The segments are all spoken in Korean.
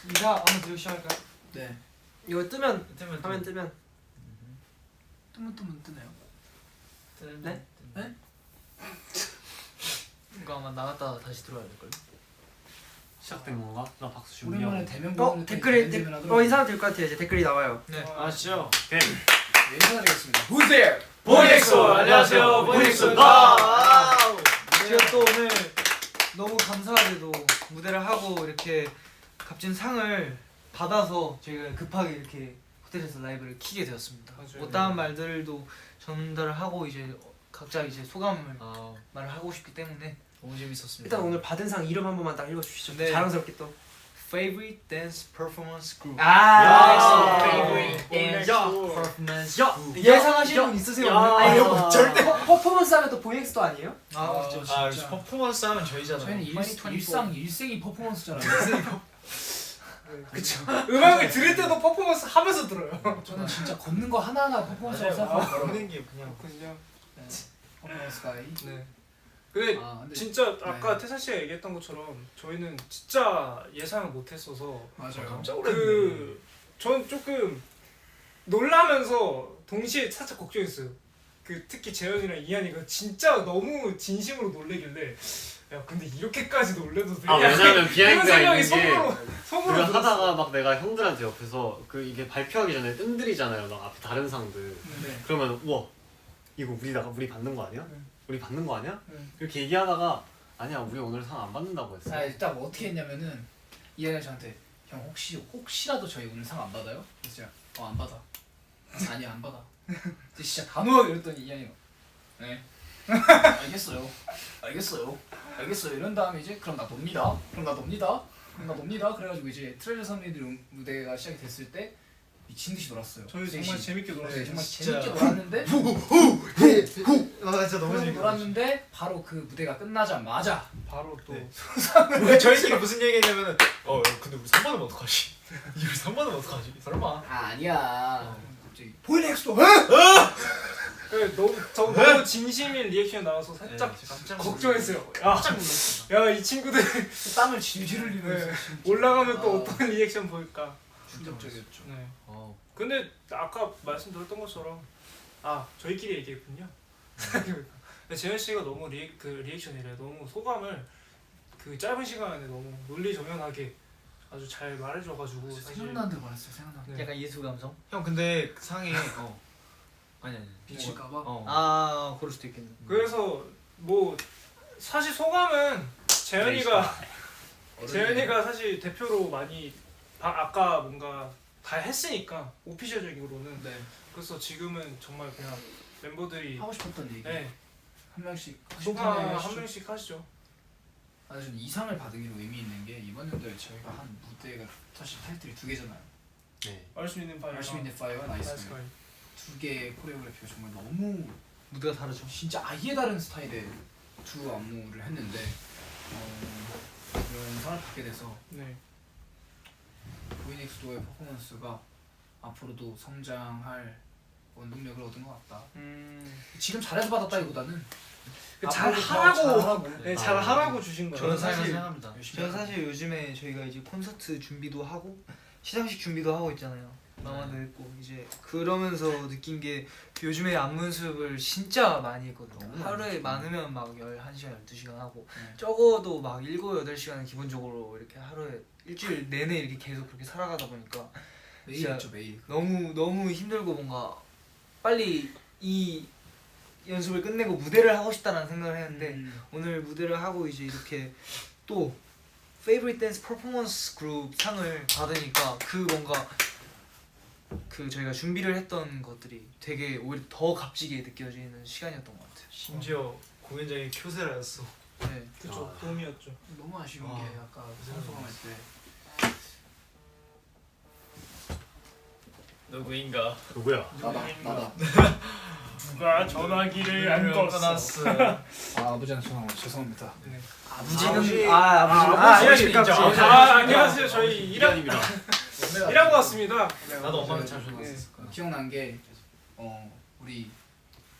인사 한번 드리고 시작할까요? 네. 이거 뜨면 화면 뜨면 뜨네요. 네? 네? 이거 아마 나갔다가 다시 들어와야 될걸요? 시작된 건가? 나 박수 준비하고. 오랜만에 대면 댓글이 인사 드릴 것 같아요. 이제 댓글이 나와요. 네. 아시죠? 오케이. 네, 인사드리겠습니다. Who's there? 보이엑소 안녕하세요 보이엑소입니다. 제가 또 오늘 너무 감사하게도 무대를 하고 이렇게 값진 상을 받아서 저희가 급하게 이렇게 호텔에서 라이브를 키게 되었습니다. 맞아요. 못다한 말들도 전달을 하고 이제 각자 이제 소감을 말을 하고 싶기 때문에 너무 재밌었습니다. 일단 오늘 받은 상 이름 한 번만 딱 읽어주시죠. 네. 자랑스럽게 또. Favorite Dance Performance Group. 아, Favorite Dance Performance Group. 예상하시는 분 있으세요? 아니, 이거 절대 퍼포먼스 하면 또 보이엑스도 아니에요? 아, 진짜. 진짜. 퍼포먼스 하면 저희잖아요. 저희는 일생이 퍼포먼스잖아요. 그쵸. 음악을 들을 때도 퍼포먼스 하면서 들어요. 저는 진짜 걷는 거 하나하나 퍼포먼스라고 생각하거든요. 보는 게 그냥. 그냥 퍼포먼스 가이. 네. 근데 근데 진짜 아까 네. 태사 씨가 얘기했던 것처럼 저희는 진짜 예상을 못했어서 맞아요. 깜짝 놀랐네. 전 조금 놀라면서 동시에 살짝 걱정했어요. 특히 재현이랑 이한이가 진짜 너무 진심으로 놀래길래 야 근데 이렇게까지 놀래도 되냐? 아 왜냐면 비하인드가 이런 있는 생각이 게 속으로 우리가 들었어. 하다가 막 내가 형들한테 옆에서 그 이게 발표하기 전에 뜸들이잖아요. 막 앞에 다른 상들. 네. 그러면 우와 이거 우리 받는 거 아니야? 네. 우리 받는 거 아니야? 네. 이렇게 얘기하다가 아니야 우리 오늘 상 안 받는다고 했어. 일단 뭐 어떻게 했냐면은 이한이가 저한테 형 혹시라도 저희 오늘 상 안 받아요? 그래서 제가 안 받아. 아니야 안 받아. 근데 진짜 단호하게 이랬더니 이한이가 네. 알겠어요 이런 다음에 이제 그럼 나 놉니다. 그래가지고 이제 트레저 선배들 무대가 시작이 됐을 때 미친 듯이 놀았어요. 저희 정말 재밌게 놀았어요. 네, 정말 진짜. 재밌게 놀았는데 진짜 너무 재밌게 놀았는데 바로 그 무대가 끝나자마자 바로 또 네. 저희끼리 무슨 얘기했냐면은 근데 우리 3번은 어떡하지? 우리 3번은 어떡하지? 설마. 아니야. 갑자기 보이넥스도 너무 진심인 리액션이 나와서 살짝 깜짝 걱정했어요. 깜짝 놀랐어. 야 이 친구들 땀을 질질 흘리면서 네. 올라가면 또 어떤 리액션 보일까? 충격적이었죠. 네. 근데 아까 말씀드렸던 것처럼 저희끼리 얘기했군요. 근데 재현 씨가 너무 리액션이래. 너무 소감을 그 짧은 시간에 너무 논리정연하게 아주 잘 말해줘가지고 사실 생각나는 대로 말했어요. 생각나는 대로. 네. 약간 예술 감성? 형 근데 그 상에 아니 비칠까봐. 그럴 수도 있겠네. 그래서 뭐 사실 소감은 재현이가 사실 대표로 많이 아까 뭔가 다 했으니까 오피셜적으로는 네. 그래서 지금은 정말 그냥 멤버들이 하고 싶었던 얘기. 네 한 명씩 소감 한 하시죠. 명씩 하시죠. 저는 이 상을 받은 게 의미 있는 게 이번 연도에 저희가 한 무대가 사실 타이틀이 2개잖아요. 네. 알수 있는 파이어. 열심히 내 파이어와 나이스 파이. 2개의 코레오그래피가 정말 너무 무대가 다르죠. 진짜 아예 다른 스타일의 두 안무를 했는데 이런 상을 받게 돼서 네. 보이넥스도의 퍼포먼스가 앞으로도 성장할 원동력을 얻은 것 같다. 지금 잘해서 받았다기보다는 잘 앞으로 더 하라고. 잘하고. 네, 잘 하라고 주신 거예요. 저는 사실 생각합니다. 저는 사실 요즘에 저희가 이제 콘서트 준비도 하고 시상식 준비도 하고 있잖아요. 마마도 했고 이제 그러면서 느낀 게 요즘에 안무 연습을 진짜 많이 했거든요. 너무 하루에 많이 많으면 막 11시간, 12시간 하고 네. 적어도 막 7, 8시간은 기본적으로 이렇게 하루에 일주일 내내 이렇게 계속 그렇게 살아가다 보니까 매일 진짜 했죠 매일. 너무 힘들고 뭔가 빨리 이 연습을 끝내고 무대를 하고 싶다는 생각을 했는데 오늘 무대를 하고 이제 이렇게 또 Favorite Dance Performance Group 상을 받으니까 그 뭔가 그 저희가 준비를 했던 것들이 되게 오히려 더 값지게 느껴지는 시간이었던 것 같아요. 심지어 공연장이 큐세라였어. 네. 그쵸. 도움이었죠. 너무 아쉬운 게 아까 소감할 때 누구인가? 누구야? 나다. 누가 전화기를 안 껐어. 아버지한테 죄송합니다. 네. 아버지는 아버지 인정. 안녕하세요. 저희 이란입니다. 일하고 왔습니다. 나도 엄마한테 잘 네. 전화했을 거야. 기억난 게 우리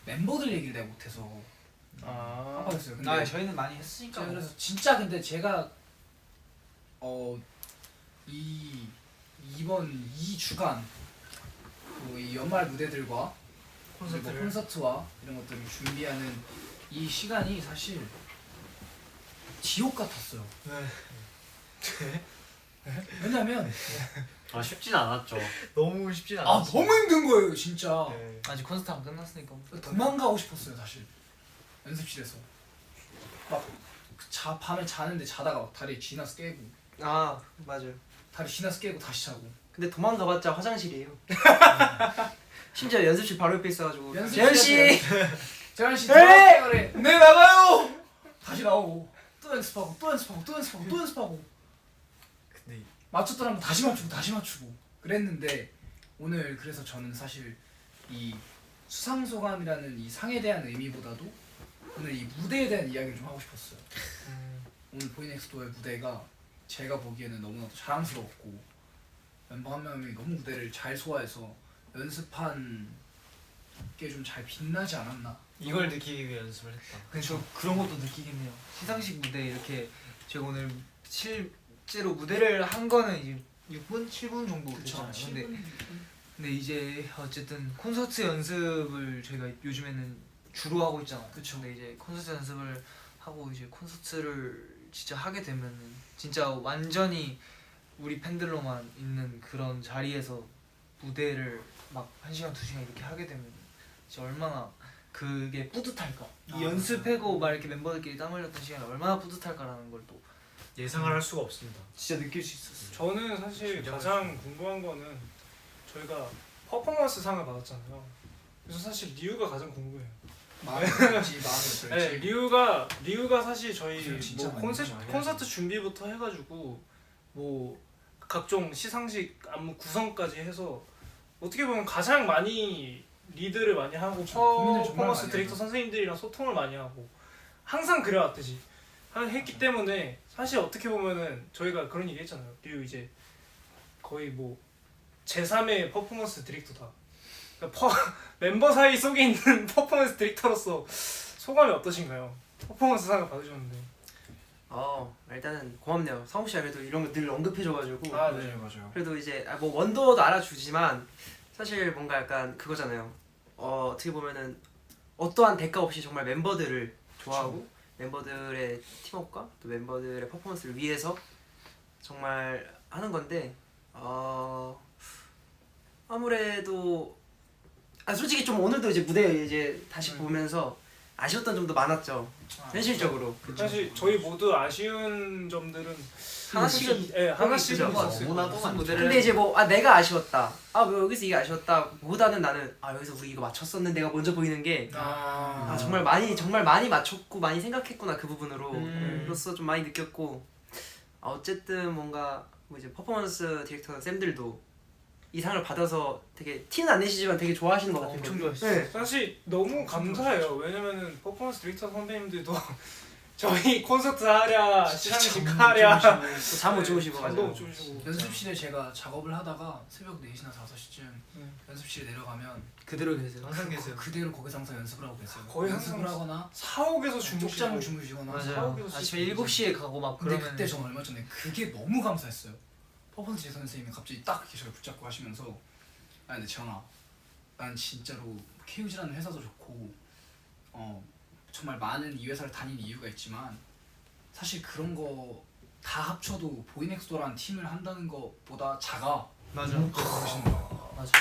멤버들 얘기를 내가 못해서 깜빡했어요. 근데 저희는 많이 했으니까. 그래서 진짜 근데 제가 이번 2주간 이 연말 무대들과 콘서트를. 콘서트와 이런 것들을 준비하는 이 시간이 사실 지옥 같았어요. 왜냐면 아 쉽진 않았죠. 너무 쉽진 아 않았어. 너무 힘든 거예요 진짜. 네. 아직 콘서트 안 끝났으니까. 도망가고 싶었어요 사실 연습실에서 밤에 자는데 자다가 막 다리 지나서 깨고 아 맞아요. 다리 지나서 깨고 다시 자고. 근데 도망가봤자 화장실이에요. 심지어 연습실 바로 옆에 있어가지고 연습실에서 재현 씨 에이! 그래 네 나가요 다시 나오고 또 연습하고 또 연습하고 또 연습하고 또 연습하고 근데 맞췄더라면 다시 맞추고 그랬는데 오늘 그래서 저는 사실 이 수상소감이라는 이 상에 대한 의미보다도 오늘 이 무대에 대한 이야기를 좀 하고 싶었어요. 오늘 보이넥스트의 무대가 제가 보기에는 너무나도 자랑스러웠고 멤버 한 명이 너무 무대를 잘 소화해서 연습한 게 좀 잘 빛나지 않았나. 이걸 느끼기 위해 연습을 했다. 근데 저 그런 것도 느끼겠네요. 시상식 무대 이렇게 제가 오늘 실제로 무대를 한 거는 이제 6분, 7분 정도 됐잖아요. 근데 이제 어쨌든 콘서트 연습을 저희가 요즘에는 주로 하고 있잖아요. 그쵸. 근데 이제 콘서트 연습을 하고 이제 콘서트를 진짜 하게 되면은 진짜 완전히 우리 팬들로만 있는 그런 자리에서 무대를 막 1시간, 2시간 이렇게 하게 되면 진짜 얼마나 그게 뿌듯할까. 이 연습하고 막 이렇게 멤버들끼리 땀 흘렸던 시간이 얼마나 뿌듯할까라는 걸 또 예상을 할 수가 없습니다. 진짜 느낄 수 있었어요. 저는 사실 가장 궁금한 거는 저희가 퍼포먼스 상을 받았잖아요. 그래서 사실 리우가 가장 궁금해요. 마음이 어떨지 마음이 네, 어떨지. 리우가 사실 저희 그래, 진짜 뭐 많이 하죠. 콘서트 준비부터 해가지고 뭐 각종 시상식 안무 구성까지 해서 어떻게 보면 가장 많이 리드를 많이 하고 고민을 정말 퍼포먼스 많이 디렉터 하죠. 선생님들이랑 소통을 많이 하고 항상 그래왔듯이 했기 때문에 사실 어떻게 보면은 저희가 그런 얘기 했잖아요. 리우 이제 거의 뭐 제3의 퍼포먼스 디렉터다. 그러니까 멤버 사이 속에 있는 퍼포먼스 디렉터로서 소감이 어떠신가요? 퍼포먼스 상을 받으셨는데. 일단은 고맙네요. 성우 씨가 그래도 이런 거 늘 언급해줘가지고. 아, 네. 맞아요. 그래도 이제 뭐 원도도 알아주지만 사실 뭔가 약간 그거잖아요. 어떻게 보면은 어떠한 대가 없이 정말 멤버들을 좋아하고 멤버들의 팀워크와 또 멤버들의 퍼포먼스를 위해서 정말 하는 건데 아무래도 솔직히 좀 오늘도 이제 무대 이제 다시 보면서 아쉬웠던 점도 많았죠. 현실적으로. 사실 저희 모두 아쉬운 점들은 하나씩은 하나씩은 그죠? 있었어요. 너무나도 많죠. 근데 이제 뭐 내가 아쉬웠다. 뭐 여기서 이게 아쉬웠다. 보다는 나는 여기서 우리 이거 맞췄었는데 내가 먼저 보이는 게 정말 많이 맞췄고 많이 생각했구나 그 부분으로로서 좀 많이 느꼈고 어쨌든 뭔가 뭐 이제 퍼포먼스 디렉터 쌤들도 이 상을 받아서 되게 티는 안 내시지만 되게 좋아하시는 것 같아요. 엄청 좋아했어요. 네. 사실 너무 감사해요. 왜냐면은 퍼포먼스 디렉터 선배님들도 저희 콘서트 하랴 시상식 하랴 잠 못 주무시고 잠도 못 맞아요. 주무시고 연습실에 제가 작업을 하다가 새벽 4시나 5시쯤 연습실에 내려가면 그대로 계세요. 항상 계세요. 그대로 거기서 항상 연습을 하고 계세요. 거의 연습을 항상 하거나 사옥에서 주무시고 쪽잠을 주무시거나 맞아요. 사옥에서 아침에 7시에 가고 막 근데 그러면 그때 저 얼마 전에 그게 너무 감사했어요. 퍼포먼스 선생님이 갑자기 딱 이렇게 저를 붙잡고 하시면서 근데 재현아 난 진짜로 KUG라는 회사도 좋고 정말 많은 이 회사를 다니는 이유가 있지만 사실 그런 거 다 합쳐도 보이넥스토라는 팀을 한다는 것보다 작아. 맞아. 맞아.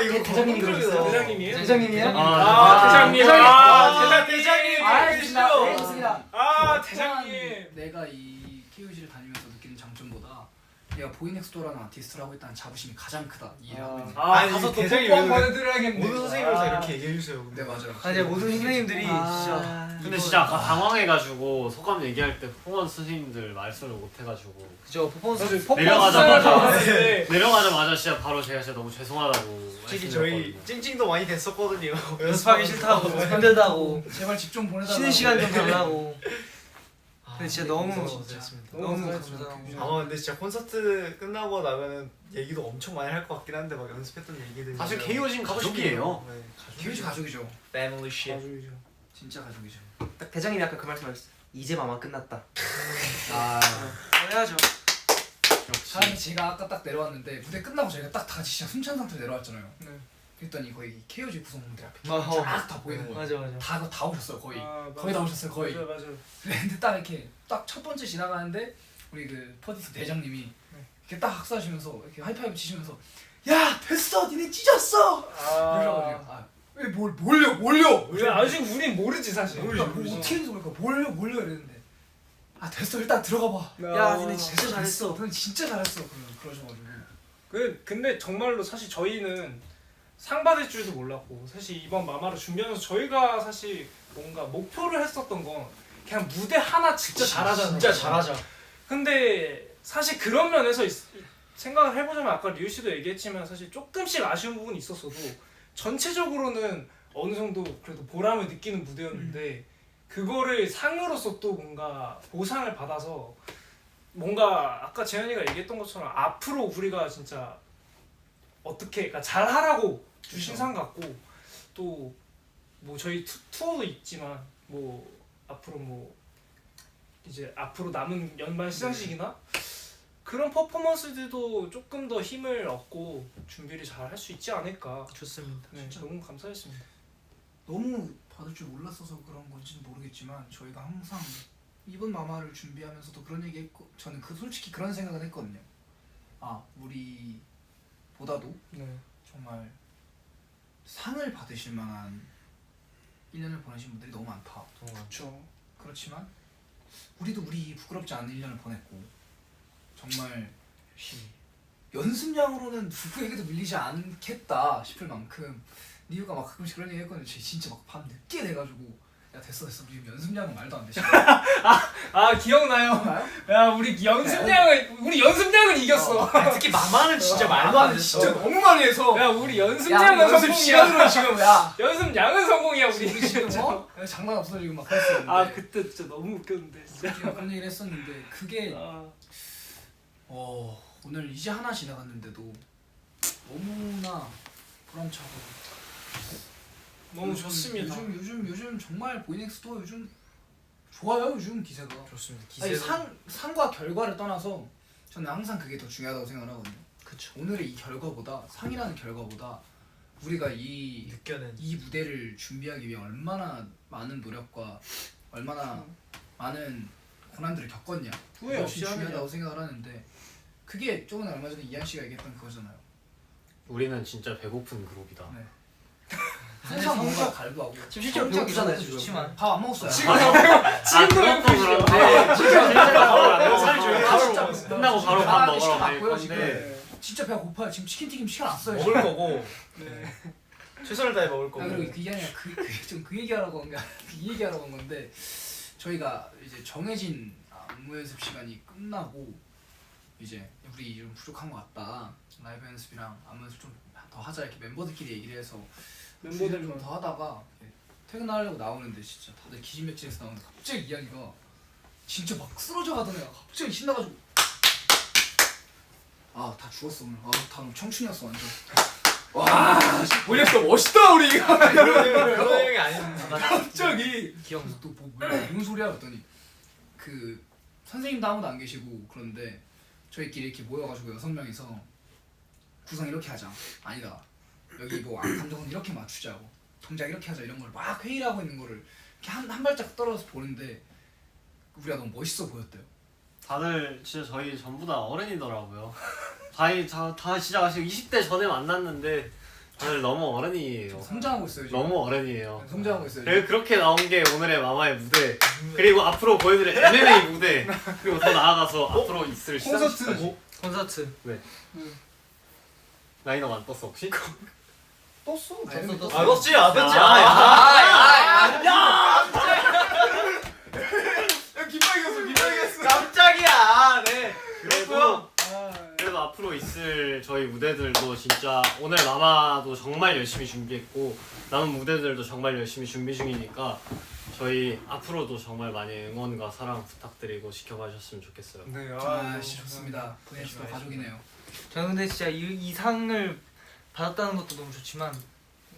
이거 대장님이 그러셨어요? 대장님이에요? 대장님이요? 대장님. 대장님. 좋습니다. 아 대장님. 내가 이 KUG를 다니면서 느끼는 장점보다 내가 보이넥스토라는 아티스트를 하고 있다는 자부심이 가장 크다. 이해를 하고 있는. 아니, 가서 또 대장님 뽀뽀 한번 왜- 해드려야겠네. 모든 선생님들 다 이렇게 얘기해 주세요. 네 맞아요. 아니 모든 선생님들이 진짜 근데 진짜 아까 당황해가지고 소감 얘기할 때 퍼포먼스 선생님들 말씀을 못 해가지고 그죠 퍼포먼스 내려가자마자 네. 내려가자마자 진짜 바로 제가 진짜 너무 죄송하다고 솔직히 저희 말씀드렸거든요. 찡찡도 많이 됐었거든요. 연습하기 싫다고 힘들다고 제발 집 좀 보내달라고. 쉬는 시간 좀 달라고. 근데 진짜 너무 고생했습니다. 너무 감사했어요. 감사하고. 근데 진짜 콘서트 끝나고 나면은 얘기도 엄청 많이 할 것 같긴 한데 막 연습했던 얘기들 사실 KO진 가족이에요. KUG 가족이죠. Family shit. 아주이죠. 진짜 가족이죠. 딱 대장님이 아까 그 말씀하셨어요. 이제 마마 끝났다. 해야죠. 역시. 사실 제가 아까 딱 내려왔는데 무대 끝나고 저희가 딱 다 같이 진짜 숨찬 상태로 내려왔잖아요. 네. 그랬더니 거의 KOG 구성원들 앞에 어. 쫙 다 보이는 거예요. 맞아 맞아. 다 오셨어요 거의. 아, 거의 다 오셨어요 거의. 맞아요. 근데 딱 이렇게 딱 첫 번째 지나가는데 우리 그 퍼디스 대장님이 네. 이렇게 딱 학사하시면서 이렇게 하이파이브 치시면서 야 됐어 니네 찢었어 이러셔가지고 아왜 몰려 우리 아직 우린 모르지 사실. 그러니까 뭐 어떻게 했는지 모르니까 몰려 이랬는데 아 됐어 일단 들어가 봐. 야 니네 진짜 잘했어. 너는 진짜 잘했어 그러셔가지고 근데 정말로 사실 저희는 상 받을 줄도 몰랐고 사실 이번 마마를 준비하면서 저희가 사실 뭔가 목표를 했었던 건 그냥 무대 하나 진짜 잘하잖아요. 진짜 잘하자. 근데 사실 그런 면에서 생각을 해보자면 아까 리우 씨도 얘기했지만 사실 조금씩 아쉬운 부분이 있었어도 전체적으로는 어느 정도 그래도 보람을 느끼는 무대였는데 그거를 상으로서 또 뭔가 보상을 받아서 뭔가 아까 재현이가 얘기했던 것처럼 앞으로 우리가 진짜 어떻게 그러니까 잘하라고 주신 상 같고 또 뭐 저희 투어도 있지만 뭐 앞으로 뭐 이제 앞으로 남은 연말 시상식이나 그런 퍼포먼스들도 조금 더 힘을 얻고 준비를 잘 할 수 있지 않을까. 좋습니다. 네, 너무 감사했습니다. 너무 받을 줄 몰랐어서 그런 건지는 모르겠지만 저희가 항상 이번 마마를 준비하면서도 그런 얘기했고 저는 솔직히 그런 생각을 했거든요. 아 우리보다도 네. 정말 상을 받으실 만한 1년을 보내신 분들이 너무 많다. 그렇죠. 그렇지만 우리도 우리 부끄럽지 않은 1년을 보냈고 정말 연습량으로는 누구에게도 밀리지 않겠다 싶을 만큼 리우가 막 가끔씩 그런 얘기 했거든요. 진짜 막 밤 늦게 돼가지고 야 됐어 우리 연습량은 말도 안 돼. 아 기억나요? 야 우리 연습량은 이겼어. 특히 마마는 진짜 말도 안 됐어. 진짜 너무 많이 해서 야 우리 야, 연습량은 연습 성공이야. 시간으로 지금 야 연습량은 성공이야 우리 지금 장난 없어 지금 막 그랬었는데 아 그때 진짜 너무 웃겼는데 진짜. 우리가 그런 얘기를 했었는데 그게 아, 오늘 이제 하나 지나갔는데도 너무나 보람차고 너무 좋습니다. 요즘 정말 보이넥스도 요즘 좋아요. 요즘 기세가 좋습니다. 아니, 기세도 상과 결과를 떠나서 저는 항상 그게 더 중요하다고 생각을 하거든요. 그쵸. 오늘의 이 결과보다 상이라는 결과보다 우리가 이 느껴낸 무대를 준비하기 위해 얼마나 많은 노력과 얼마나 많은 고난들을 겪었냐 후회 없이 그것이 하느냐. 중요하다고 생각을 하는데 그게 저번에 얼마 전에 이한 씨가 얘기했던 그거잖아요. 우리는 진짜 배고픈 그룹이다. 네. 항상 뭔가 갈구하고 지금 실제로 성장 배고프잖아요, 있어도 지금. 좋지만 밥 안 먹었어요. 지금도 그것도 그런데 끝나고 바로 밥 먹으러 갈 고요 건데 지금 진짜 배가 고파요. 지금 치킨튀김 시켜놨어요. 먹을 지금. 거고 네. 최선을 다해 먹을 거고. 아, 그리고 그게 아니라 그 얘기하라고 한 게 이 얘기하라고 한 건데 저희가 이제 정해진 안무 연습 시간이 끝나고 이제 우리 좀 부족한 것 같다. 라이브 연습이랑 안무 연습 좀 더 하자 이렇게 멤버들끼리 얘기를 해서 멤버들 좀 더 하다가 퇴근하려고 나오는데 진짜 다들 기진맥진해서 나오는데 갑자기 이한이가 진짜 막 쓰러져 가던 애가 갑자기 신나가지고 아 다 죽었어 오늘. 다 너무 청춘이었어 완전. 와 보이넥스 멋있다 우리. 그런 얘기 아닌데. 갑자기 기억나. 무슨 소리야 그랬더니 그 선생님도 아무도 안 계시고 그런데 저희끼리 이렇게 모여가지고 6명이서 구성 이렇게 하자 아니다 여기 뭐 감정은 이렇게 맞추자고 동작 이렇게 하자 이런 걸 막 회의를 하고 있는 거를 이렇게 한 발짝 떨어져서 보는데 우리가 너무 멋있어 보였대요. 다들 진짜 저희 전부 다 어른이더라고요. 다 진짜 아직 20대 전에 만났는데 다들 너무 어른이에요. 성장하고 있어요 지금. 너무 어른이에요. 성장하고 있어요 지금. 그래서 그렇게 나온 게 오늘의 마마의 무대 그리고 앞으로 보여드릴 MMA 무대 그리고 더 나아가서 앞으로 있을 시상식까지. 콘서트. 라인업 안 떴어 혹시? 떴어. 떴어, 떴어. 아 떴지 아 떴지. 기뻐 이겼어. 깜짝이야. 네. 그래도 앞으로 있을 저희 무대들도 진짜 오늘 마마도 정말 열심히 준비했고 남은 무대들도 정말 열심히 준비 중이니까 저희 앞으로도 정말 많이 응원과 사랑 부탁드리고 지켜봐 주셨으면 좋겠어요. 네, 아 진짜 좋습니다. 보이넥스도 가족이네요. 저는 근데 진짜 이 상을 받았다는 것도 너무 좋지만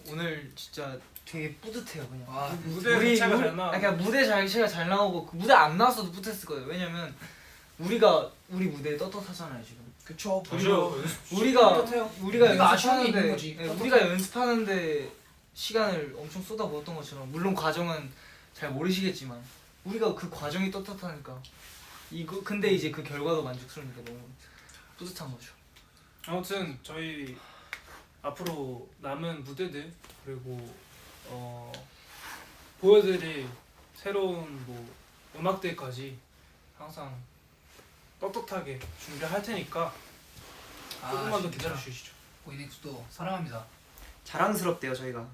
오늘 진짜 되게 뿌듯해요 그냥. 아 무대 자체가 잘 나. 그냥 무대 자체가 잘 나오고 그 무대 안 나왔어도 뿌듯했을 거예요. 왜냐면 우리 무대에 떳떳하잖아요 지금. 그쵸. 맞아요. 우리가 우리가 아쉬움이 있는 연습하는데 거지. 우리가 연습하는데 시간을 엄청 쏟아부었던 것처럼 물론 과정은 잘 모르시겠지만 우리가 그 과정이 떳떳하니까 이거 근데 이제 그 결과도 만족스러우니까 너무 뿌듯한 거죠. 아무튼 저희 앞으로 남은 무대들 그리고 보여드릴 새로운 뭐 음악들까지 항상 떳떳하게 준비할 테니까 조금만 더 기다려 주시죠. 보이넥스도 사랑합니다. 자랑스럽대요 저희가.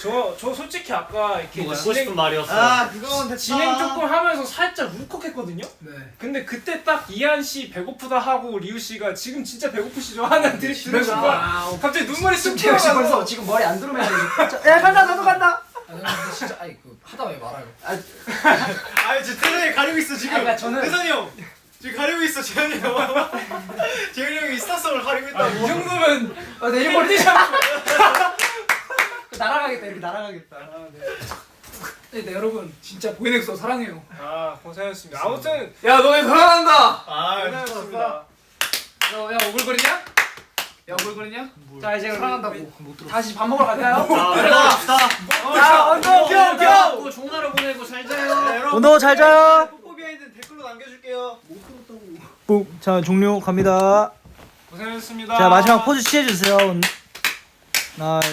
저 솔직히 아까 이렇게 듣고 싶은 말이었어. 그건 됐다. 진행 조금 하면서 살짝 울컥했거든요. 네. 근데 그때 딱 이한 씨 배고프다 하고 리우 씨가 지금 진짜 배고프시죠 하는 들이 들은 순간 갑자기 눈물이 쑥 지금 벌써 튀어나와서 지금 머리 안 들어오면 야 간다 나도 간다. 근데 진짜 그 하다 왜 말아요? 아 지금 태현이 가리고 있어 지금. 그러니까 저는- 태선이 형 지금 가리고 있어 재현이 형. 재현이 형이 스타성을 가리고 있다고. 이 정도면 내일 머리 날아가겠다 이렇게 날아가겠다. 네, 여러분 진짜 보이넥스 사랑해요. 아 고생하셨습니다. 아무튼 야 너네 돌아간다. 아 고생하셨습니다. 야 오글거리냐? 야 오글거리냐? 자 이제 사랑한다고. 다시 밥 먹으러 갈까요? 자, 언더 고 종나라 보내고 잘 자요. 오너 잘 자요. 뽀뽀 비하인드 댓글로 남겨줄게요. 자 종료 갑니다. 고생하셨습니다. 자 마지막 포즈 취해주세요. 아 좋아.